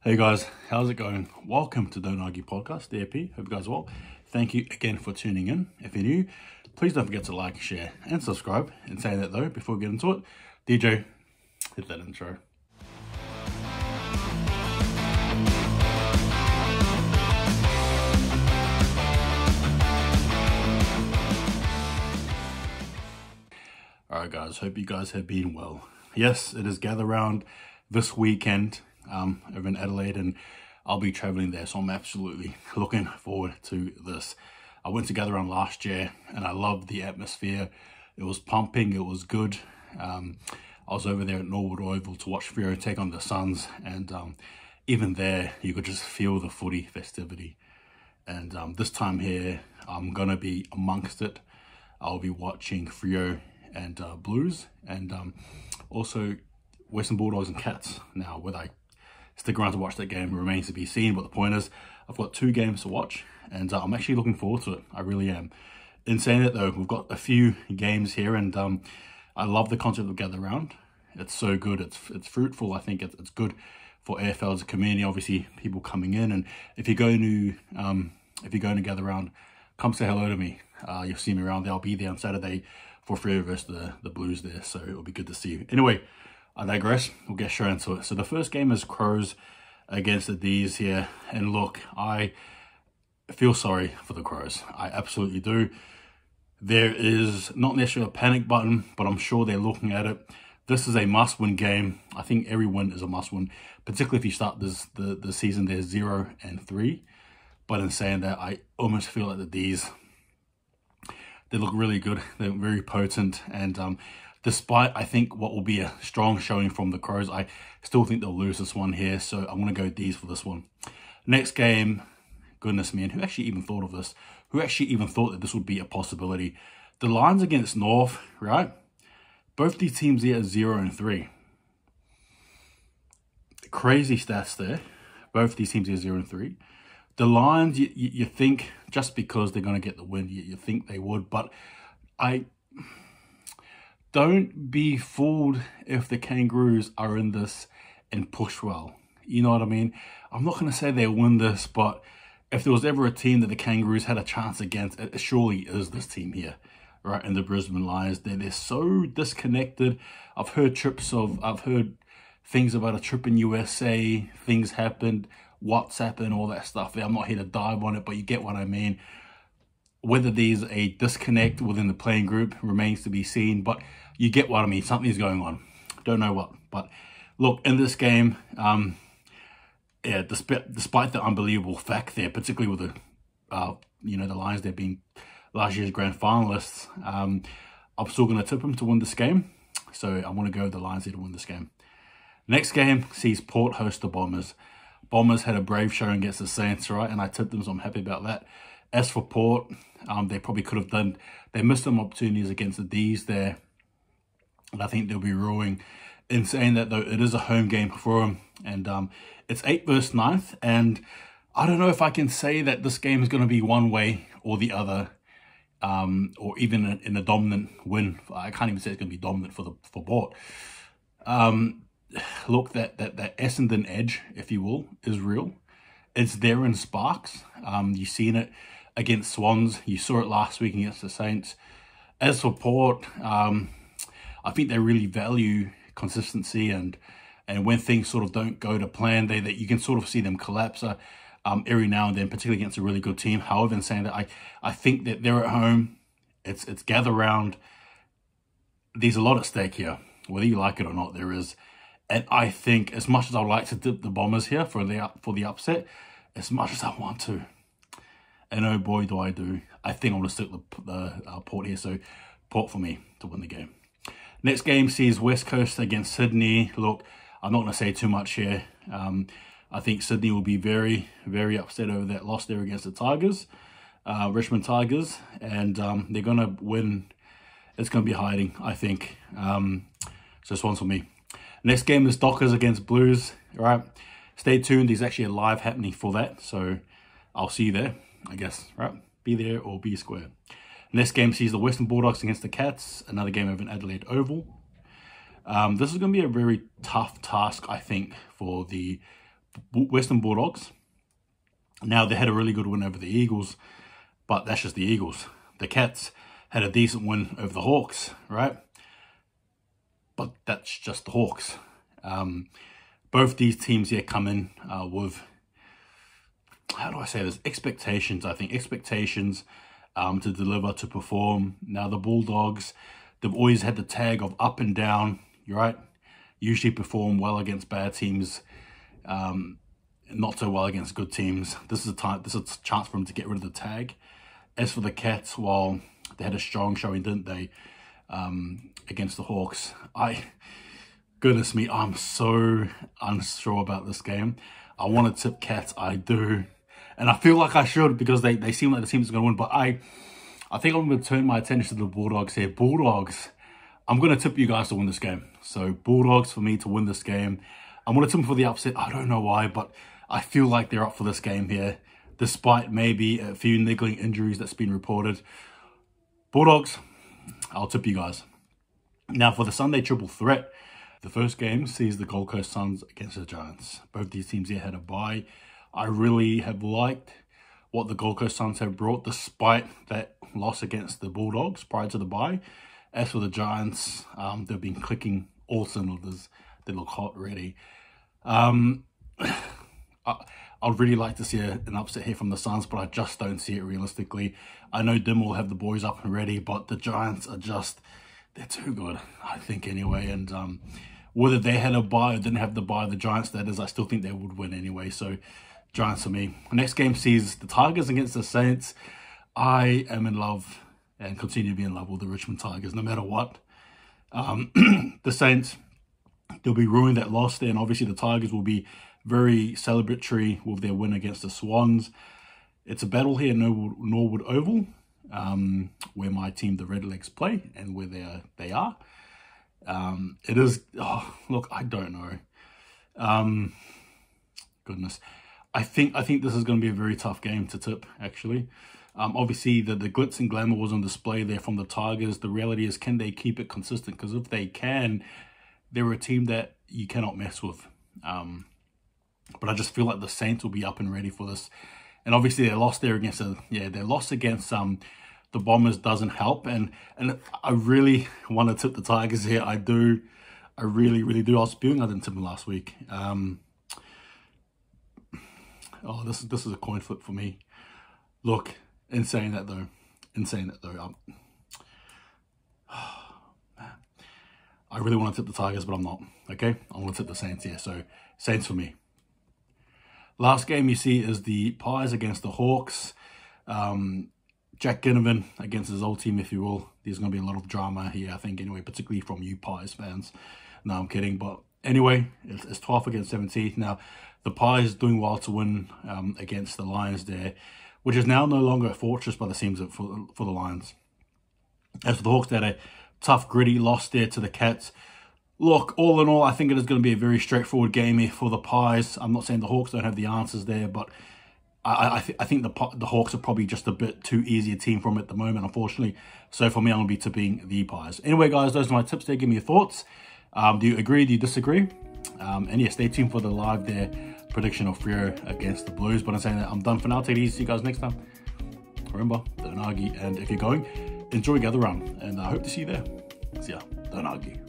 Hey guys, how's it going? Welcome to Don't Argue Podcast, the EP. Hope you guys are well. Thank you again for tuning in. If you're new, please don't forget to like, share, and subscribe. And saying that though, before we get into it, DJ, hit that intro. Alright guys, hope you guys have been well. Yes, it is Gather Round this weekend over in Adelaide, and I'll be traveling there, so I'm absolutely looking forward to this. I went to Gather Round last year and I loved the atmosphere. It was pumping, it was good. I was over there at Norwood Oval to watch Freo take on the Suns, and even there you could just feel the footy festivity. And this time here I'm gonna be amongst it. I'll be watching Freo and Blues, and also Western Bulldogs and Cats. Now, whether I stick around to watch that game remains to be seen, but the point is, I've got 2 games to watch, and I'm actually looking forward to it. I really am. In saying it though, we've got a few games here, and I love the concept of Gather Round. It's so good. It's fruitful. I think it's good for AFL as a community. Obviously, people coming in, and if you're going to Gather Round, come say hello to me. You'll see me around there. I'll be there on Saturday for Freo versus the Blues there, so it'll be good to see you. Anyway, I digress. We'll get straight into it. So the first game is Crows against the D's here, and look, I feel sorry for the Crows. I absolutely do. There is not necessarily a panic button, but I'm sure they're looking at it. This is a must-win game. I think every win is a must-win, particularly if you start the season there 0-3. But in saying that, I almost feel like the D's, they look really good. They're very potent, and despite, I think, what will be a strong showing from the Crows, I still think they'll lose this one here, so I'm going to go D's for this one. Next game, goodness me, and who actually even thought of this? Who actually even thought that this would be a possibility? The Lions against North, right? Both these teams here are 0-3. Crazy stats there. Both these teams here are 0-3. The Lions, you think, just because they're going to get the win, you think they would, but don't be fooled if the Kangaroos are in this and push well. You know what I mean? I'm not going to say they'll win this, but if there was ever a team that the Kangaroos had a chance against, it surely is this team here, right? And the Brisbane Lions. They're so disconnected. I've heard things about a trip in USA, things happened, WhatsApp and all that stuff there. I'm not here to dive on it, but you get what I mean. Whether there's a disconnect within the playing group remains to be seen, but you get what I mean. Something's going on. Don't know what. But look, in this game, yeah, despite the unbelievable fact there, particularly with the Lions there being last year's grand finalists, I'm still going to tip them to win this game. So I want to go with the Lions here to win this game. Next game sees Port host the Bombers. Bombers had a brave showing against the Saints, right? And I tipped them, so I'm happy about that. As for Port, they probably could have done, they missed some opportunities against the D's there, and I think they'll be ruining. In saying that though, it is a home game for them, and it's 8 versus 9th, and I don't know if I can say that this game is going to be one way or the other, or even in a dominant win. I can't even say it's going to be dominant for Port. Look, that Essendon edge, if you will, is real. It's there in sparks. You've seen it against Swans. You saw it last week against the Saints. As for Port, I think they really value consistency, and when things sort of don't go to plan, that you can sort of see them collapse every now and then, particularly against a really good team. However, in saying that, I think that they're at home. It's Gather Round. There's a lot at stake here, whether you like it or not. There is. And I think, as much as I would like to dip the Bombers here for the upset, as much as I want to, and oh boy do I do, I think I'm going to stick the Port here. So Port for me to win the game. Next game sees West Coast against Sydney. Look, I'm not going to say too much here. I think Sydney will be very, very upset over that loss there against the Tigers, Richmond Tigers, and they're going to win. It's going to be hiding, I think. So Swans for me. Next game is Dockers against Blues. All right, stay tuned. There's actually a live happening for that, so I'll see you there, I guess. Right, be there or be square. Next game sees the Western Bulldogs against the Cats. Another game over in Adelaide Oval. This is going to be a very tough task, I think, for the Western Bulldogs. Now, they had a really good win over the Eagles, but that's just the Eagles. The Cats had a decent win over the Hawks, right? But that's just the Hawks. Both these teams here come in with, how do I say this, expectations. I think expectations to deliver, to perform. Now, the Bulldogs, they've always had the tag of up and down, right? Usually perform well against bad teams, not so well against good teams. This is a chance for them to get rid of the tag. As for the Cats, well, they had a strong showing, didn't they, against the Hawks. Goodness me, I'm so unsure about this game. I want to tip Cats, I do. And I feel like I should because they seem like the team is going to win. But I think I'm going to turn my attention to the Bulldogs here. Bulldogs, I'm going to tip you guys to win this game. So Bulldogs for me to win this game. I'm going to tip them for the upset. I don't know why, but I feel like they're up for this game here, despite maybe a few niggling injuries that's been reported. Bulldogs, I'll tip you guys. Now for the Sunday triple threat, the first game sees the Gold Coast Suns against the Giants. Both these teams here had a bye. I really have liked what the Gold Coast Suns have brought, despite that loss against the Bulldogs prior to the bye. As for the Giants, they've been clicking all cylinders. They look hot, ready. I'd really like to see an upset here from the Suns, but I just don't see it realistically. I know Dim will have the boys up and ready, but the Giants are just, they're too good, I think, anyway. And whether they had a bye or didn't have the bye, the Giants, that is, I still think they would win anyway. So Giants for me. Next game sees the Tigers against the Saints. I am in love and continue to be in love with the Richmond Tigers, no matter what. The Saints, they'll be ruining that loss there, and obviously the Tigers will be very celebratory with their win against the Swans. It's a battle here, Norwood Oval, where my team, the Redlegs, play and where they are. It is, look, I don't know. Goodness. I think this is going to be a very tough game to tip, actually. Obviously, the glitz and glamour was on display there from the Tigers. The reality is, can they keep it consistent? Because if they can, they're a team that you cannot mess with. But I just feel like the Saints will be up and ready for this. And obviously, their loss there against their loss against the Bombers doesn't help. And I really want to tip the Tigers here. I do. I really, really do. I was spewing. I didn't tip them last week. This is a coin flip for me. Look, in saying that though, man, I really want to tip the Tigers, but I'm not. Okay, I want to tip the Saints here. So Saints for me. Last game you see is the Pies against the Hawks. Jack Ginnivan against his old team, if you will. There's going to be a lot of drama here, I think, anyway, particularly from you Pies fans. No, I'm kidding. But anyway, it's 12 against 17. Now, the Pies doing well to win against the Lions there, which is now no longer a fortress by the seams for the Lions. As for the Hawks, they had a tough, gritty loss there to the Cats. Look, all in all, I think it is going to be a very straightforward game here for the Pies. I'm not saying the Hawks don't have the answers there, but I think the Hawks are probably just a bit too easy a team for them at the moment, unfortunately. So for me, I'm going to be tipping the Pies. Anyway, guys, those are my tips there. Give me your thoughts. Do you agree? Do you disagree? And yeah, stay tuned for the live there prediction of Freo against the Blues. But I'm saying that I'm done for now. Take it easy. See you guys next time. Remember, don't argue. And if you're going, enjoy Gather Round. And I hope to see you there. See ya. Don't argue.